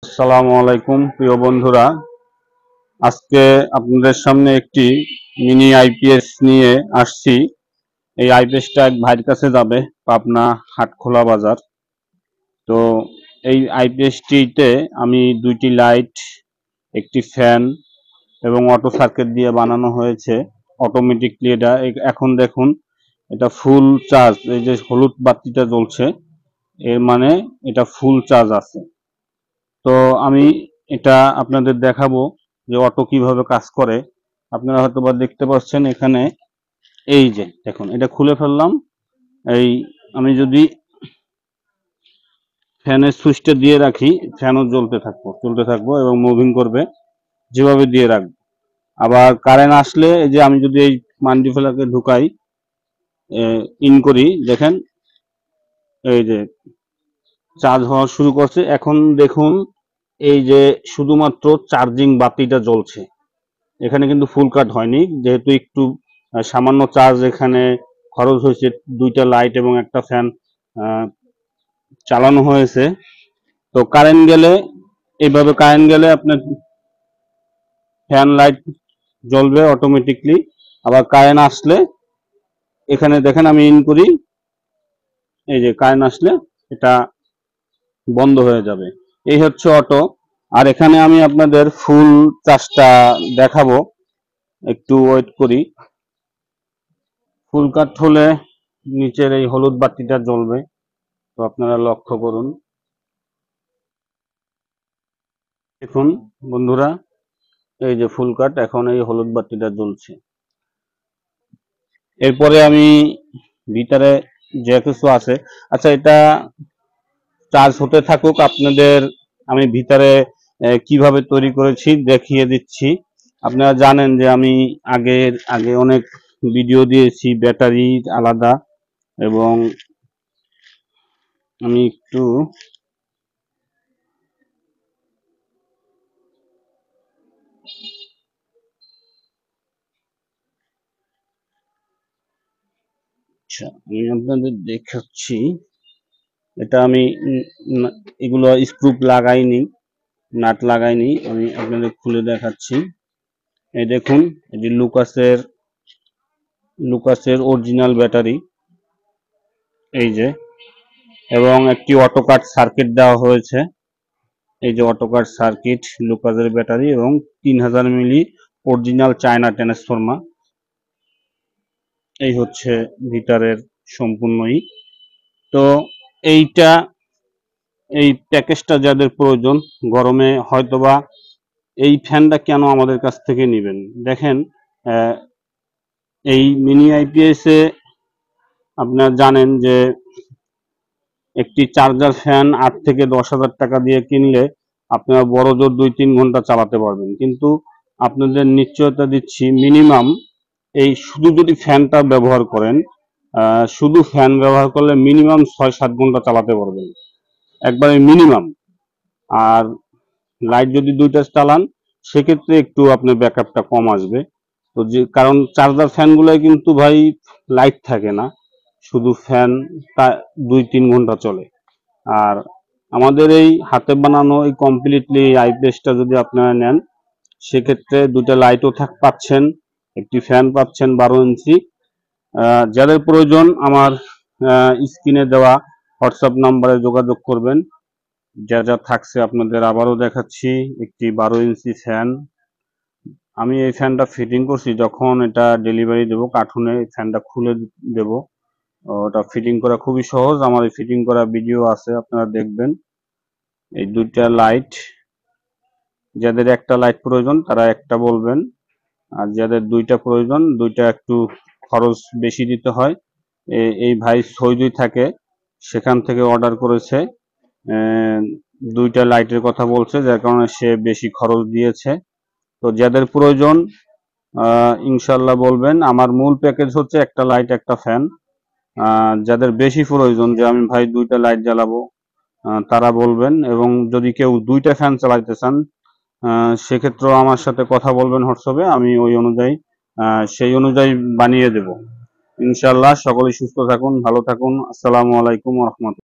আসসালামু আলাইকুম প্রিয় বন্ধুরা, আজকে আপনাদের সামনে একটি মিনি আইপিএস নিয়ে আসছি। এই আইপিএসটা এক ভাইয়ের কাছে যাবে, পাবনা হাটখোলা বাজার। তো এই আইপিএসটিতে আমি দুইটি লাইট, একটি ফ্যান এবং অটো সার্কিট দিয়ে বানানো হয়েছে অটোমেটিকলি। এটা এখন দেখুন, এটা ফুল চার্জ। এই যে হলুদ বাতিটা জ্বলছে, এর মানে এটা ফুল চার্জ আছে। তো আমি এটা আপনাদের দেখাবো যে অটো কিভাবে কাজ করে। আপনারা হয়তো বা দেখতে পাচ্ছেন এখানে, এই যে দেখুন, এটা খুলে ফেললাম। এই আমি যদি ফ্যানের সুইচটা দিয়ে রাখি, ফ্যানও চলতে থাকবো এবং মুভিং করবে যেভাবে দিয়ে রাখবো। আবার কারেন্ট আসলে, এই যে আমি যদি এই মান্ডি ফেলাকে ঢুকাই, ইন করি, দেখেন এই যে চার্জ হওয়া শুরু করছে। এখন দেখুন, এই যে শুধুমাত্র চার্জিং বাতিটা জ্বলছে, এখানে কিন্তু ফুল কাট হয়নি, যেহেতু একটু সামান্য চার্জ এখানে খরচ হয়েছে। দুইটা লাইট এবং একটা ফ্যান চালানো হয়েছে। তো কারেন্ট গেলে, এইভাবে কারেন্ট গেলে আপনার ফ্যান লাইট জ্বলবে অটোমেটিকলি। আবার কারেন্ট আসলে, এখানে দেখেন আমি ইন করি, এই যে কারেন্ট আসলে এটা বন্ধ হয়ে যাবে। এই হচ্ছে অটো। আর এখানে আমি আপনাদের ফুল চার্জটা দেখাবো, একটু ওয়েট করি। ফুল কাট হলে নিচের এই হলুদ বাতিটা জ্বলবে, তো আপনারা লক্ষ্য করুন। দেখুন বন্ধুরা, এই যে ফুল কাট, এখন এই হলুদ বাতিটা জ্বলছে। এরপরে আমি ভিতরে যে কিছু আছে, আচ্ছা, এটা চার্জ হতে থাকুক, আপনাদের আমি ভিতরে কিভাবে তৈরি করেছি দেখিয়ে দিচ্ছি। আপনারা জানেন যে আমি আগে অনেক ভিডিও দিয়েছি ব্যাটারি আলাদা, এবং আমি একটু আচ্ছা, আমি আপনাদের দেখাচ্ছি। এটা আমি এগুলো স্ক্রু লাগাইনি, নাট লাগাইনি, আমি আপনাদের খুলে দেখাচ্ছি। এই দেখুন, এই যে লুকাসের অরিজিনাল ব্যাটারি, এই যে, এবং একটি অটোকাট সার্কিট দেওয়া হয়েছে। এই যে অটোকাট সার্কিট, লুকাসের ব্যাটারি এবং 3000 মিলি অরিজিনাল চায়না ট্রান্সফরমার। এই হচ্ছে ভিতরের সম্পূর্ণই। তো এইটা, এই প্যাকেজটা যাদের প্রয়োজন গরমে, হয়তোবা এই ফ্যানটা কেন আমাদের কাছ থেকে নেবেন, দেখেন এই মিনি আইপিএস এ আপনারা জানেন যে একটি চার্জার ফ্যান 8 থেকে 10 হাজার টাকা দিয়ে কিনলে আপনারা বড় জোর 2-3 ঘন্টা চালাতে পারবেন। কিন্তু আপনাদের নিশ্চয়তা দিচ্ছি, মিনিমাম এই শুধু যদি ফ্যানটা ব্যবহার করেন, শুধু ফ্যান ব্যবহার করলে মিনিমাম 6-7 ঘন্টা চালাতে পারবেন, একবারে মিনিমাম। আর লাইট যদি দুইটা চালান, সেক্ষেত্রে একটু আপনার ব্যাকআপটা কম আসবে। তো যে কারণ চার্জার ফ্যানগুলোয় কিন্তু ভাই লাইট থাকে না, শুধু ফ্যান 2-3 ঘন্টা চলে। আর আমাদের এই হাতে বানানো এই কমপ্লিটলি আইপিএসটা যদি আপনারা নেন, সেক্ষেত্রে দুটো লাইটও পাচ্ছেন, একটি ফ্যান পাচ্ছেন 12 ইঞ্চি। যাদের প্রয়োজন আমার স্ক্রিনে দেওয়া হোয়াটসঅ্যাপ নাম্বারে যোগাযোগ করবেন। যা যা থাকছে আপনাদের আবারও দেখাচ্ছি। একটি 12 ইঞ্চি ফ্যান, আমি এই ফ্যানটা ফিটিং করছি, যখন এটা ডেলিভারি দেবো কার্টুনে এই ফ্যানটা খুলে দেব। ওটা ফিটিং করা খুবই সহজ, আমার এই ফিটিং করা ভিডিও আছে, আপনারা দেখবেন। এই দুইটা লাইট, যাদের একটা লাইট প্রয়োজন তারা একটা বলবেন, আর যাদের দুইটা প্রয়োজন, দুইটা একটু খরচ বেশি দিতে হয়। এই ভাই সৌদি থাকে, সেখান থেকে অর্ডার করেছে, দুইটা লাইটের কথা বলছে, যার কারণে সে বেশি খরচ দিয়েছে। তো যাদের প্রয়োজন ইনশাল্লাহ বলবেন। আমার মূল প্যাকেজ হচ্ছে একটা লাইট একটা ফ্যান। যাদের বেশি প্রয়োজন যে আমি ভাই দুইটা লাইট জ্বালাবো, তারা বলবেন। এবং যদি কেউ দুইটা ফ্যান চালাইতে চান, সেক্ষেত্রেও আমার সাথে কথা বলবেন হোয়াটসঅ্যাপে, আমি ওই অনুযায়ী সেই অনুযায়ী বানিয়ে দেব ইনশাল্লাহ। সকলেই সুস্থ থাকুন, ভালো থাকুন। আসসালামু আলাইকুম ওয়া রাহমাতুল্লাহ।